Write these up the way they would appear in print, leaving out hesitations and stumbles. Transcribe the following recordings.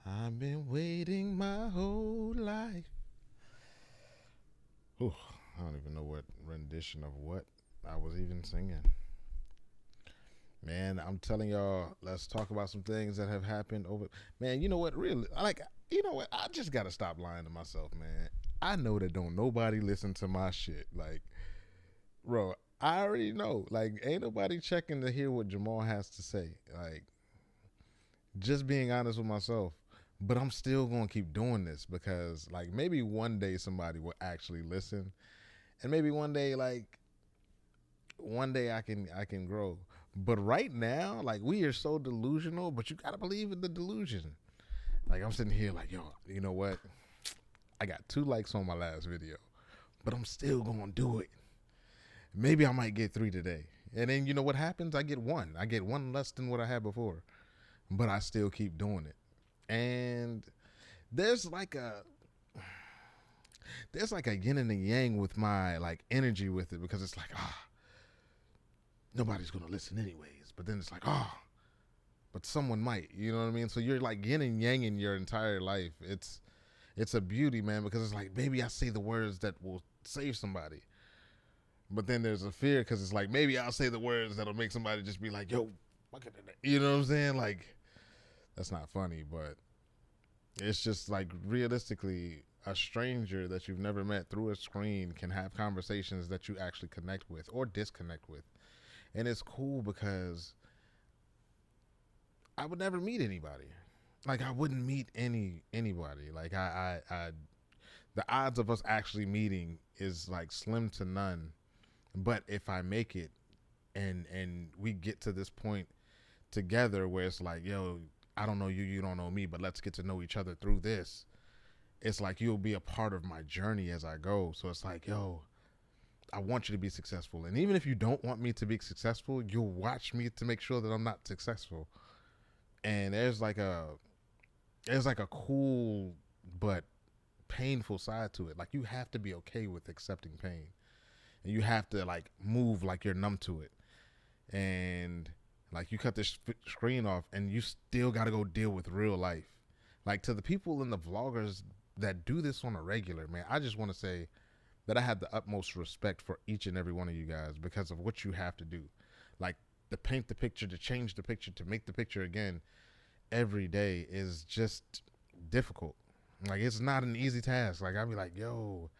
I've been waiting my whole life. Ooh, I don't even know what rendition of what I was even singing. Man, I'm telling y'all, let's talk about some things that have happened over. Man, you know what? Really, you know what? I just gotta stop lying to myself, man. I know that don't nobody listen to my shit. Like, bro, I already know. Like, ain't nobody checking to hear what Jamal has to say. Like, just being honest with myself. But I'm still gonna keep doing this because, like, maybe one day somebody will actually listen, and maybe one day I can grow. But right now, like, we are so delusional. But you gotta believe in the delusion. Like, I'm sitting here like, yo, you know what? I got 2 likes on my last video, but I'm still gonna do it. Maybe I might get 3 today, and then you know what happens? I get one. I get one less than what I had before, but I still keep doing it. And there's like a there's like a yin and a yang with my like energy with it because it's like nobody's gonna listen anyways, but then it's like but someone might, you know what I mean? So you're like yin and yang in your entire life. It's a beauty, man, because it's like maybe I say the words that will save somebody, but then there's a fear because it's like maybe I'll say the words that'll make somebody just be like, yo, you know what I'm saying? Like, that's not funny, but it's just like realistically, a stranger that you've never met through a screen can have conversations that you actually connect with or disconnect with. And it's cool because I would never meet anybody. Like, I wouldn't meet anybody. Like, the odds of us actually meeting is like slim to none. But if I make it and we get to this point together where it's like, yo, I don't know you, you don't know me, but let's get to know each other through this. It's like you'll be a part of my journey as I go. So it's like, yo, I want you to be successful. And even if you don't want me to be successful, you'll watch me to make sure that I'm not successful. And there's like a cool but painful side to it. Like, you have to be okay with accepting pain. And you have to like move like you're numb to it. And like, you cut this screen off and you still got to go deal with real life. Like, to the people and the vloggers that do this on a regular, man, I just want to say that I have the utmost respect for each and every one of you guys because of what you have to do. Like, to paint the picture, to change the picture, to make the picture again every day is just difficult. Like, it's not an easy task. Like, I'd be like, yo,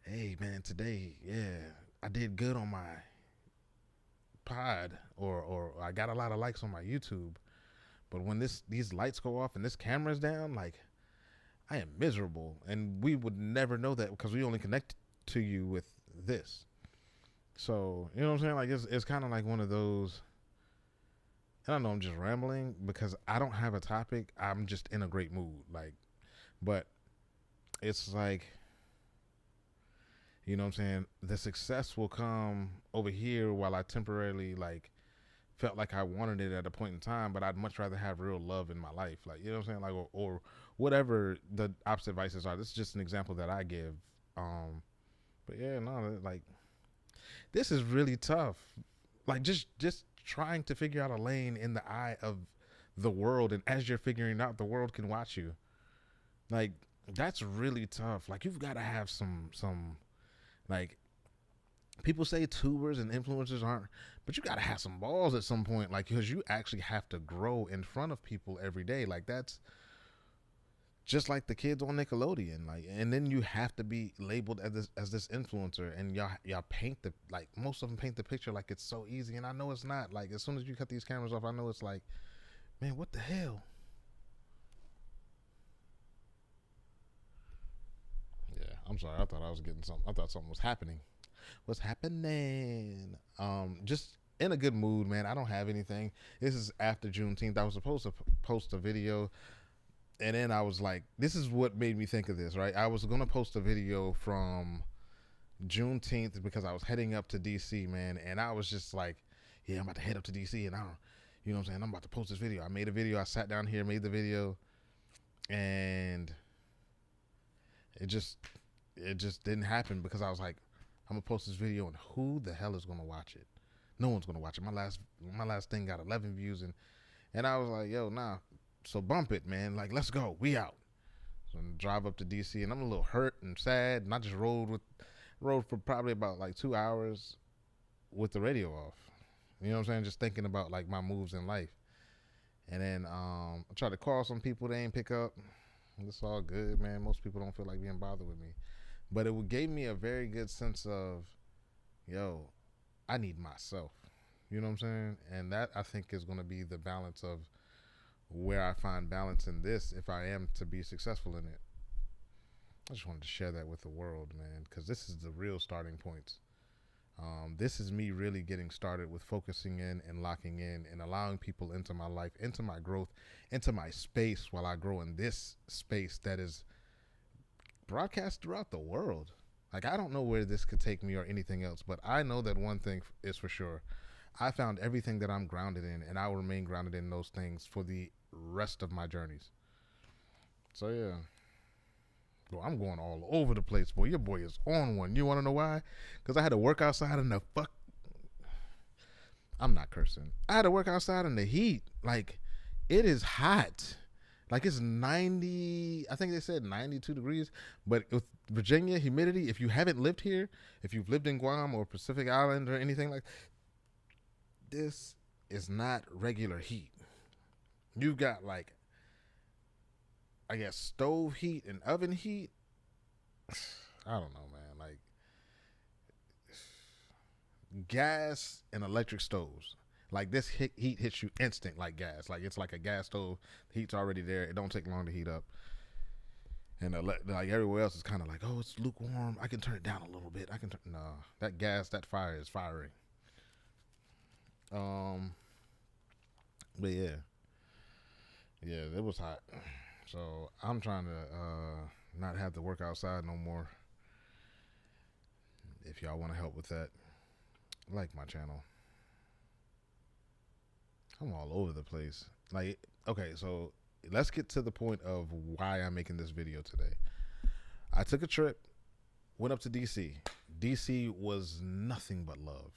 hey man, today, yeah, I did good on my pod, or I got a lot of likes on my YouTube. But when these lights go off and this camera's down, like, I am miserable. And we would never know that because we only connect to you with this. So, you know what I'm saying? Like, it's kind of like one of those. I don't know, I'm just rambling because I don't have a topic. I'm just in a great mood. Like, but it's like, you know what I'm saying? The success will come over here while I temporarily, like, felt like I wanted it at a point in time, but I'd much rather have real love in my life. Like, you know what I'm saying? Like, or whatever the opposite vices are. This is just an example that I give. Um, but yeah, no, like, this is really tough. Like, just trying to figure out a lane in the eye of the world, and as you're figuring it out, the world can watch you. Like, that's really tough. Like, you've got to have some like, people say tubers and influencers aren't, but you got to have some balls at some point, like, because you actually have to grow in front of people every day. Like, that's just like the kids on Nickelodeon. Like, and then you have to be labeled as this influencer, and y'all paint the, like, most of them paint the picture like it's so easy, and I know it's not. Like, as soon as you cut these cameras off, I know it's like, man, what the hell? Yeah, I'm sorry. I thought I was getting something. I thought something was happening. What's happening? Just in a good mood, man. I don't have anything. This is after Juneteenth. I was supposed to post a video, and then I was like, this is what made me think of this, right? I was gonna post a video from Juneteenth because I was heading up to DC, man, and I was just like, yeah, I'm about to head up to DC, and I don't, you know what I'm saying? I'm about to post this video. I made a video. I sat down here, made the video, and it just it just didn't happen because I was like, I'm gonna post this video, and who the hell is gonna watch it? No one's gonna watch it. My last thing got 11 views, and I was like, yo, nah, So bump it, man. Like, let's go. We out. So I drive up to DC, and I'm a little hurt and sad, and I just rode for probably about like 2 hours with the radio off. You know what I'm saying? Just thinking about like my moves in life. And then I tried to call some people, they ain't pick up. It's all good, man. Most people don't feel like being bothered with me. But it gave me a very good sense of, yo, I need myself. You know what I'm saying? And that, I think, is going to be the balance of where I find balance in this if I am to be successful in it. I just wanted to share that with the world, man, because this is the real starting points. This is me really getting started with focusing in and locking in and allowing people into my life, into my growth, into my space while I grow in this space that is broadcast throughout the world. Like, I don't know where this could take me or anything else, but I know that one thing is for sure. I found everything that I'm grounded in, and I will remain grounded in those things for the rest of my journeys. So, yeah. Bro, I'm going all over the place, boy. Your boy is on one. You want to know why? Because I had to work outside in the fuck. I'm not cursing. I had to work outside in the heat. Like, it is hot. Like, it's 90, I think they said 92 degrees. But with Virginia, humidity, if you haven't lived here, if you've lived in Guam or Pacific Island or anything like, this is not regular heat. You've got, like, I guess stove heat and oven heat. I don't know, man. Like, gas and electric stoves. Like, this heat hits you instant like gas. Like, it's like a gas stove. The heat's already there. It don't take long to heat up. And like everywhere else is kind of like, oh, it's lukewarm. I can turn it down a little bit. No, that gas, that fire is fiery. But yeah, it was hot. So I'm trying to not have to work outside no more. If y'all want to help with that, like my channel. I'm all over the place. Like, okay, so let's get to the point of why I'm making this video today. I took a trip, went up to DC. DC was nothing but love.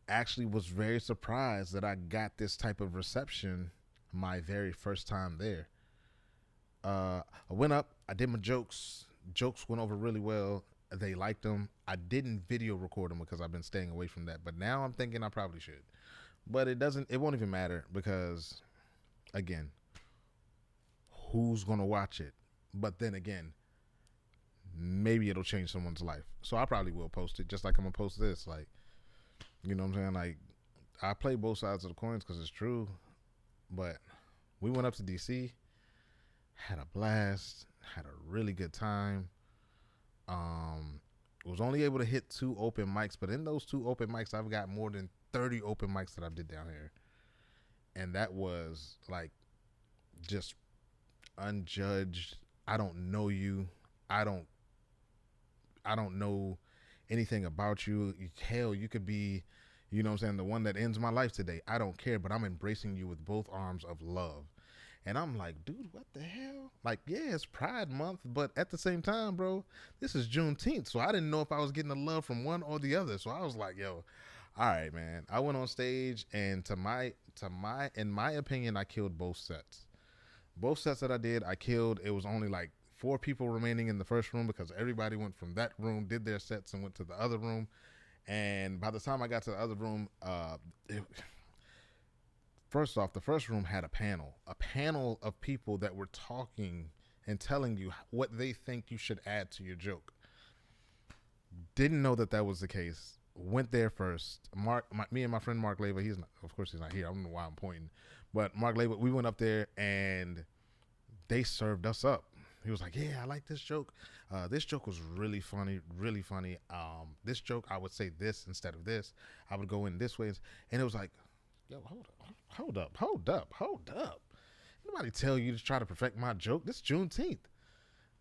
Actually was very surprised that I got this type of reception my very first time there. I went up, I did my jokes. Jokes went over really well. They liked them. I didn't video record them because I've been staying away from that. But now I'm thinking I probably should. But it won't even matter because, again, who's going to watch it? But then again, maybe it'll change someone's life. So I probably will post it just like I'm going to post this. Like, you know what I'm saying? Like, I play both sides of the coins because it's true. But we went up to DC, had a blast, had a really good time. Was only able to hit 2 open mics, but in those 2 open mics, I've got more than 30 open mics that I did down here. And that was like just unjudged. I don't know you. I don't know anything about you. Hell, you could be, you know what I'm saying, the one that ends my life today. I don't care, but I'm embracing you with both arms of love. And I'm like, dude, what the hell? Like, yeah, it's Pride Month, but at the same time, bro, this is Juneteenth. So I didn't know if I was getting the love from one or the other. So I was like, yo, all right, man. I went on stage, and in my opinion, I killed both sets. Both sets that I did, I killed. It was only like 4 people remaining in the first room because everybody went from that room, did their sets, and went to the other room. And by the time I got to the other room, first off, the first room had a panel of people that were talking and telling you what they think you should add to your joke. Didn't know that was the case. Went there first. Me and my friend Mark Leva, of course he's not here. I don't know why I'm pointing. But Mark Leva, we went up there and they served us up. He was like, yeah, I like this joke. This joke was really funny, really funny. This joke, I would say this instead of this. I would go in this way. And it was like, yo, hold up. Nobody tell you to try to perfect my joke. This is Juneteenth.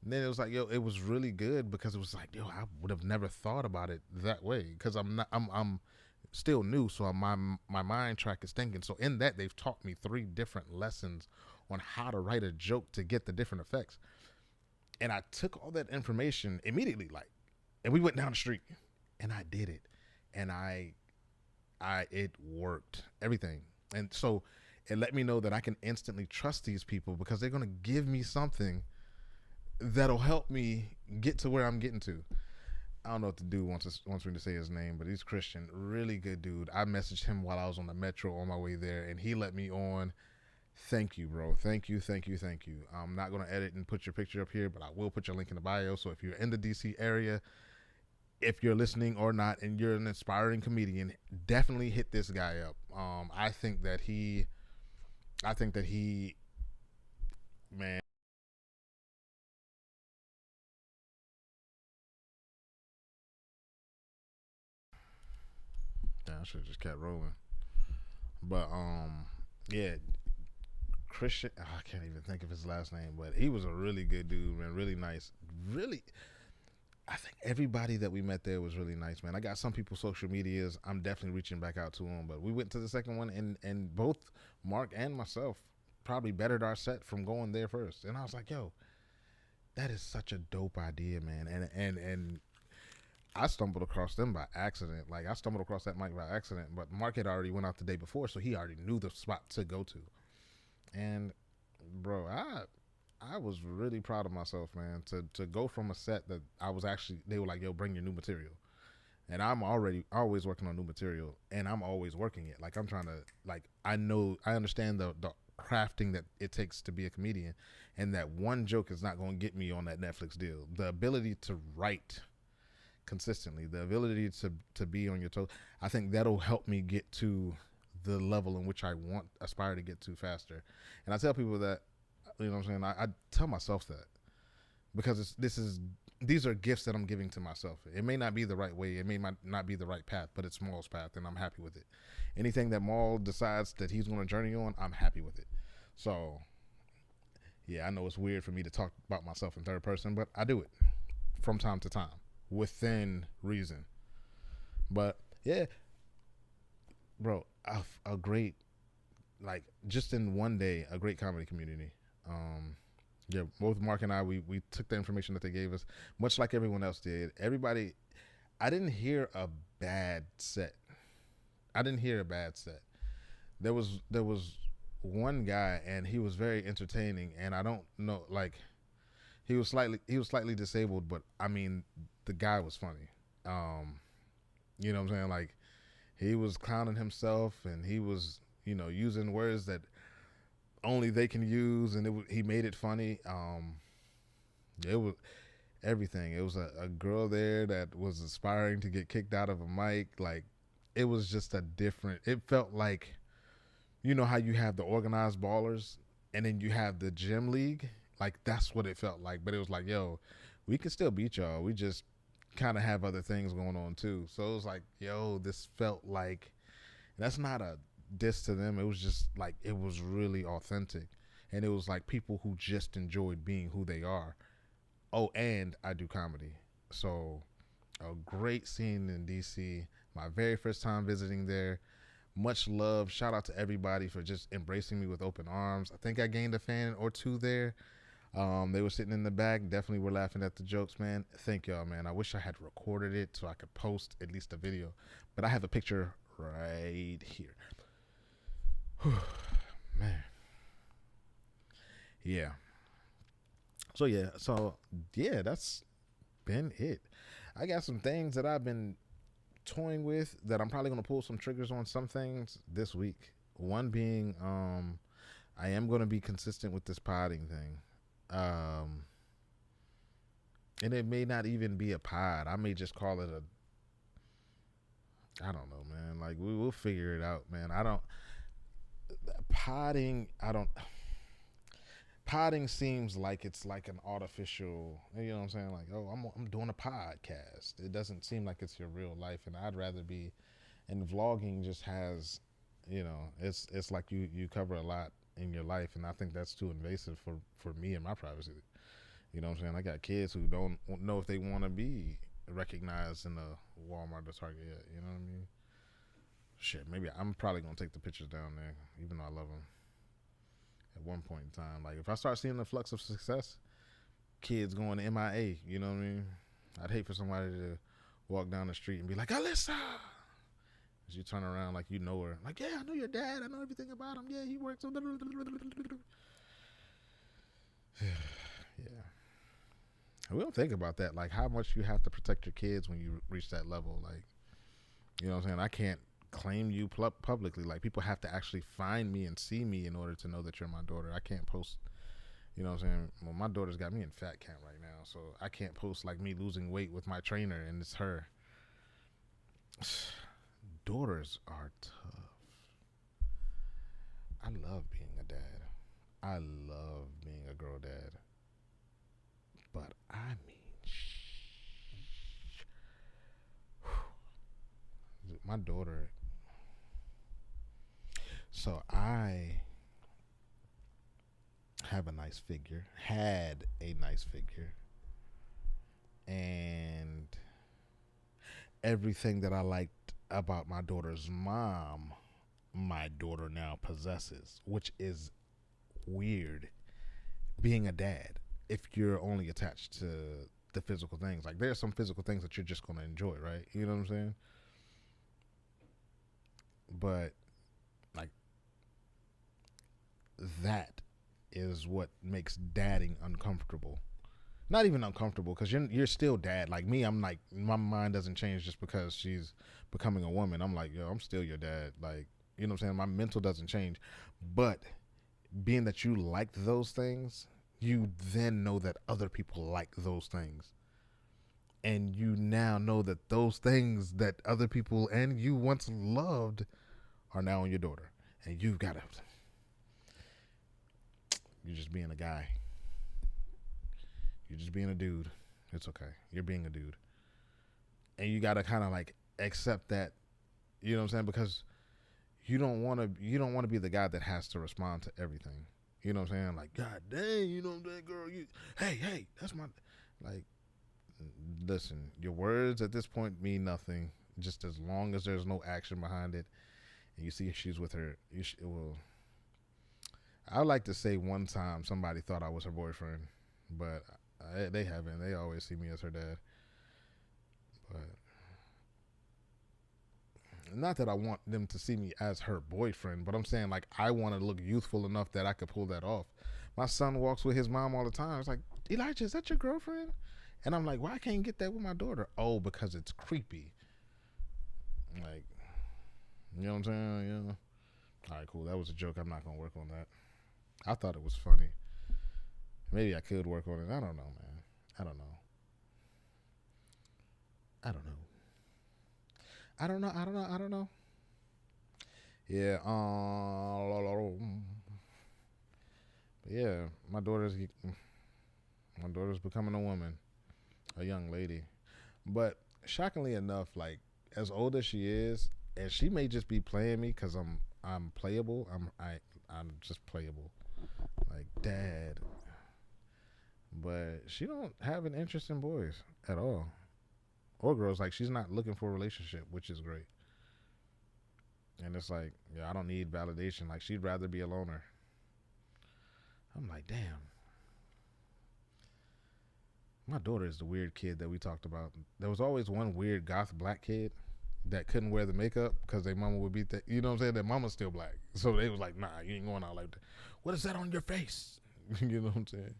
And then it was like, yo, it was really good because it was like, yo, I would have never thought about it that way because I'm still new, so my mind track is thinking. So in that, they've taught me 3 different lessons on how to write a joke to get the different effects. And I took all that information immediately, and we went down the street, and I did it, and it worked, everything. And so it let me know that I can instantly trust these people because they're gonna give me something that'll help me get to where I'm getting to. I don't know if the dude wants me to say his name, but he's Christian. Really good dude. I messaged him while I was on the metro on my way there, and he let me on. Thank you, bro. Thank you, thank you, thank you. I'm not gonna edit and put your picture up here, but I will put your link in the bio. So if you're in the DC area, if you're listening or not, and you're an aspiring comedian, definitely hit this guy up. I think that he, man. Yeah, I should have just kept rolling. But yeah, Christian. Oh, I can't even think of his last name, but he was a really good dude, man. Really nice. Really, I think everybody that we met there was really nice, man. I got some people's social medias. I'm definitely reaching back out to them, but we went to the second one, and both Mark and myself probably bettered our set from going there first. And I was like, yo, that is such a dope idea, man. And I stumbled across them by accident. Like I stumbled across that mic by accident, but Mark had already went out the day before, so he already knew the spot to go to. And bro, I was really proud of myself, man, to go from a set that I was actually they were like, yo, bring your new material. And I'm already always working on new material and I'm always working it. Like I'm trying to like I understand the crafting that it takes to be a comedian and that one joke is not gonna get me on that Netflix deal. The ability to write consistently, the ability to be on your toes, I think that'll help me get to the level in which I want aspire to get to faster. And I tell people that, you know what I'm saying? I tell myself that because these are gifts that I'm giving to myself. It may not be the right way, it may not be the right path, but it's Maul's path, and I'm happy with it. Anything that Maul decides that he's going to journey on, I'm happy with it. So, yeah, I know it's weird for me to talk about myself in third person, but I do it from time to time within reason. But yeah, bro, a great like just in one day, a great comedy community. Um, yeah, both Mark and I, we took the information that they gave us, much like everyone else did. Everybody, I didn't hear a bad set. I didn't hear a bad set. There was one guy, and he was very entertaining, and I don't know, like he was slightly disabled, but I mean, the guy was funny. Um, you know what I'm saying? Like he was clowning himself, and he was using words that only they can use, and he made it funny. It was everything. It was a girl there that was aspiring to get kicked out of a mic. Like it was just a different. It felt like how you have the organized ballers, and then you have the gym league. Like that's what it felt like. But it was like, yo, we can still beat y'all. We just kind of have other things going on too. So it was like, yo, this felt like that's not a diss to them. It was just like it was really authentic, and it was like people who just enjoyed being who they are. Oh, and I do comedy, so a great scene in DC. My very first time visiting there. Much love. Shout out to everybody for just embracing me with open arms. I think I gained a fan or two there. They were sitting in the back. Definitely were laughing at the jokes, man. Thank y'all, man. I wish I had recorded it so I could post at least a video. But I have a picture right here. Man. Yeah. So that's been it. I got some things that I've been toying with that I'm probably gonna pull some triggers on some things this week. One being, I am gonna be consistent with this podding thing. Um, and it may not even be a pod. I may just call it a. I don't know, man. Like we'll figure it out, man. I don't podding. I don't. Podding seems like it's like an artificial, you know what I'm saying? Like, oh, I'm doing a podcast. It doesn't seem like it's your real life, and I'd rather be. And vlogging just has, it's like you cover a lot in your life, and I think that's too invasive for me and my privacy. You know what I'm saying? I got kids who don't know if they want to be recognized in a Walmart or Target yet. You know what I mean? Shit, maybe I'm probably gonna take the pictures down there, even though I love them. At one point in time, like if I start seeing the flux of success, kids going to MIA, you know what I mean? I'd hate for somebody to walk down the street and be like, Alyssa, 'Cause you turn around like you know her. Like, yeah, I know your dad. I know everything about him. Yeah, he works. Yeah. We don't think about that. Like, how much you have to protect your kids when you reach that level. Like, you know what I'm saying? I can't claim you publicly. Like, people have to actually find me and see me in order to know that you're my daughter. I can't post. You know what I'm saying? Well, my daughter's got me in fat camp right now, so I can't post like me losing weight with my trainer and it's her. Daughters are tough. I love being a dad. I love being a girl dad. But I mean, my daughter. So I have a nice figure, had a nice figure, and everything that I liked about my daughter's mom, my daughter now possesses, which is weird being a dad if you're only attached to the physical things. Like, there's some physical things that you're just going to enjoy, right? You know what I'm saying? But, like, that is what makes dadding uncomfortable. Not even uncomfortable, because you're still dad. Like me, I'm like, my mind doesn't change just because she's becoming a woman. I'm like, yo, I'm still your dad. Like, you know what I'm saying? My mental doesn't change. But being that you like those things, you then know that other people like those things. And you now know that those things that other people and you once loved are now on your daughter. And you've got to, you're just being a guy. You're just being a dude. It's okay. You're being a dude. And you got to kind of like accept that, you know what I'm saying? Because you don't want to be the guy that has to respond to everything. You know what I'm saying? Like, God dang, you know what I'm saying, girl, hey, that's my, like, listen, your words at this point mean nothing. Just as long as there's no action behind it and you see issues with her, it will. I like to say one time somebody thought I was her boyfriend, but they haven't. They always see me as her dad. But not that I want them to see me as her boyfriend, but I'm saying, like, I want to look youthful enough that I could pull that off. My son walks with his mom all the time. It's like, Elijah, is that your girlfriend? And I'm like, why I can't get that with my daughter? Oh, because it's creepy. Like, you know what I'm saying? Yeah. All right, cool. That was a joke. I'm not going to work on that. I thought it was funny. Maybe I could work on it. I don't know, man. I don't know. Yeah. But yeah, my daughter's becoming a woman, a young lady. But shockingly enough, like, as old as she is, and she may just be playing me because I'm playable. I'm just playable, like dad. But she don't have an interest in boys at all, or girls. Like, she's not looking for a relationship, which is great. And it's like, yeah, I don't need validation. Like, she'd rather be a loner. I'm like, damn. My daughter is the weird kid that we talked about. There was always one weird goth black kid that couldn't wear the makeup because their mama would beat that. You know what I'm saying? Their mama's still black. So they was like, nah, you ain't going out like that. What is that on your face? You know what I'm saying?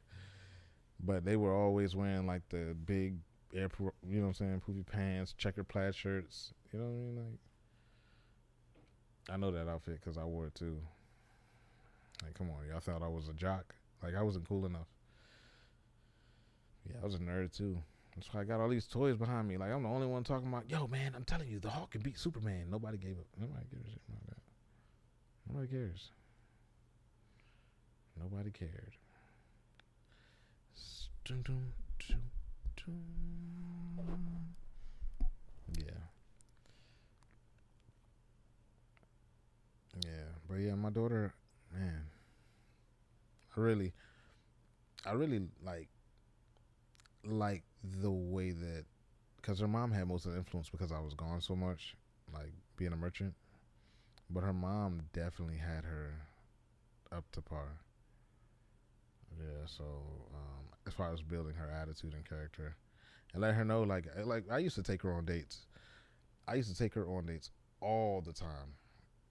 But they were always wearing like the big you know what I'm saying, poofy pants, checkered plaid shirts. You know what I mean? Like, I know that outfit because I wore it too. Like, come on, y'all thought I was a jock? Like, I wasn't cool enough. Yeah, I was a nerd too. That's why I got all these toys behind me. Like, I'm the only one talking about, yo, man, I'm telling you, the Hulk can beat Superman. Nobody gave up. Nobody gives a shit about that. Nobody cares. Nobody cared. Yeah. Yeah. But yeah, my daughter, man, I really like the way that, because her mom had most of the influence because I was gone so much, like being a merchant. But her mom definitely had her up to par. Yeah, so as far as building her attitude and character, and let her know, like I used to take her on dates. I used to take her on dates all the time,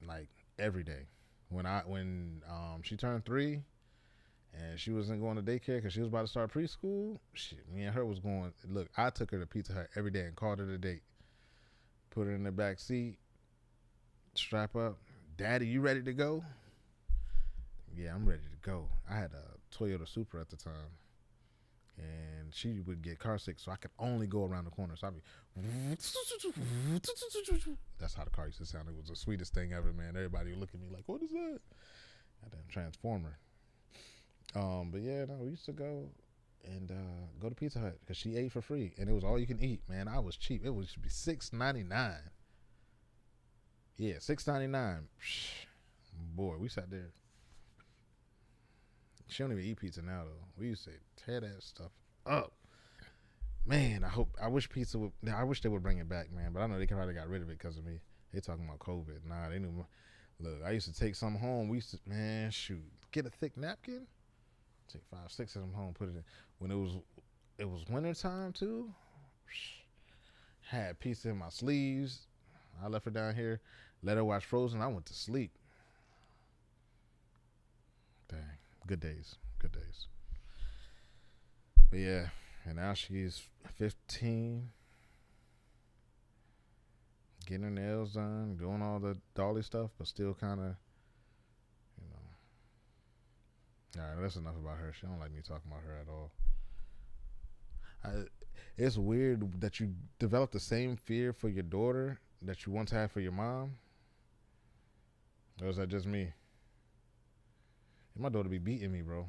like every day. When she turned 3 and she wasn't going to daycare because she was about to start preschool, shit, me and her was going. Look, I took her to Pizza Hut every day and called it a date. Put her in the back seat, strap up. Daddy, you ready to go? Yeah, I'm ready to go. I had a Toyota Supra at the time, and she would get car sick, so I could only go around the corner. So I'd be, that's how the car used to sound. It was the sweetest thing ever, man. Everybody would look at me like, "What is that?" That damn Transformer. But yeah, no, we used to go and go to Pizza Hut because she ate for free, and it was all you can eat. Man, I was cheap. It was $6.99. Yeah, $6.99. Boy, we sat there. She don't even eat pizza now though. We used to tear that stuff up. Man, I wish pizza would. I wish they would bring it back, man. But I know they probably got rid of it because of me. They talking about COVID. Nah, they knew. Look, I used to take some home. We used to, man, shoot, get a thick napkin, take 5, 6 of them home, put it in. When it was winter time too. Had pizza in my sleeves. I left her down here, let her watch Frozen. I went to sleep. Dang, good days, good days. But yeah, and now she's 15, getting her nails done, doing all the dolly stuff, but still kind of, you know. All right, that's enough about her. She don't like me talking about her at all. It's weird that you develop the same fear for your daughter that you once had for your mom. Or is that just me? My daughter be beating me, bro.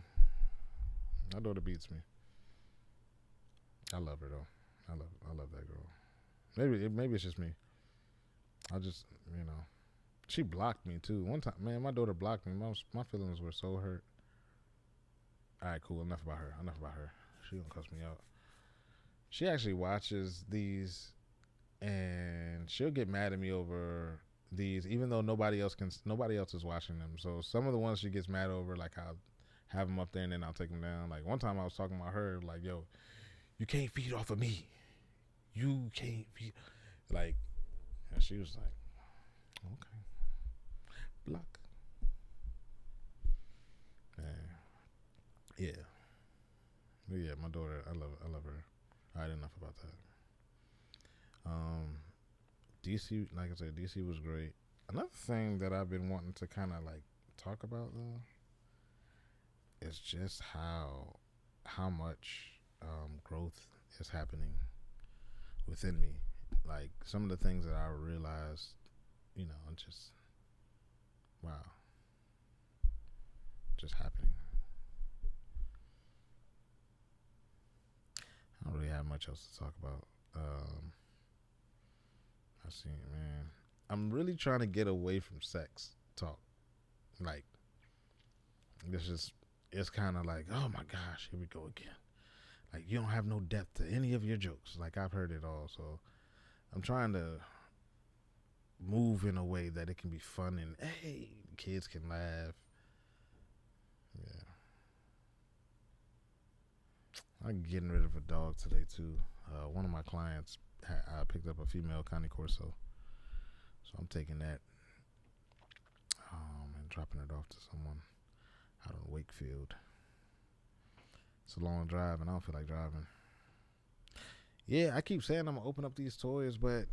My daughter beats me. I love her though. I love that girl. Maybe it's just me. I just, you know, she blocked me too. One time, man, my daughter blocked me. My feelings were so hurt. All right, cool. Enough about her. She gonna cuss me out. She actually watches these, and she'll get mad at me over these, even though nobody else is watching them. So some of the ones she gets mad over, like I'll have them up there and then I'll take them down. Like one time I was talking about her, like, yo, you can't feed off of me. You can't feed. Like, and she was like, okay, block. Yeah, but yeah, my daughter, I love her. All right, enough about that. DC, like I said, DC was great. Another thing that I've been wanting to kind of like talk about though is just how much growth is happening within me. Like some of the things that I realized, you know, just wow, just happening. I don't really have much else to talk about. I see, man. I'm really trying to get away from sex talk. Like, it's kind of like, oh my gosh, here we go again. Like, you don't have no depth to any of your jokes. Like, I've heard it all. So, I'm trying to move in a way that it can be fun and, hey, kids can laugh. Yeah. I'm getting rid of a dog today, too. One of my clients, I picked up a female Cane Corso. So I'm taking that and dropping it off to someone out in Wakefield. It's a long drive, and I don't feel like driving. Yeah, I keep saying I'm going to open up these toys, but,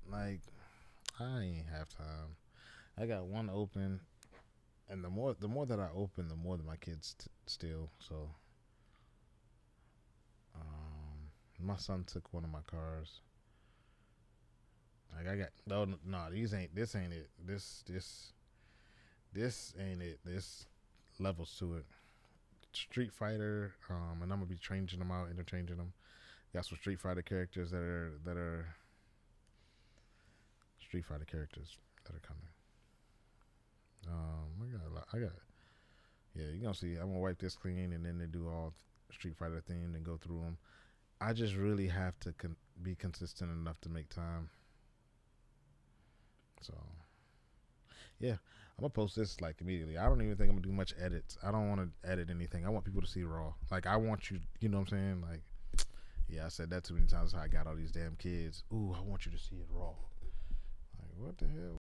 like, I ain't have time. I got one open, and the more that I open, the more that my kids steal. So, my son took one of my cars. Like I got no, this ain't it. This ain't it. This levels to it. Street Fighter, and I'm gonna be changing them out, interchanging them. Got some Street Fighter characters that are Street Fighter characters that are coming. I got. Yeah, you're gonna see. I'm gonna wipe this clean, and then they do all Street Fighter themed and go through them. I just really have to be consistent enough to make time. So, yeah, I'm gonna post this like immediately. I don't even think I'm gonna do much edits. I don't want to edit anything. I want people to see raw. Like I want you, you know what I'm saying? Like, yeah, I said that too many times. How I got all these damn kids. Ooh, I want you to see it raw. Like, what the hell?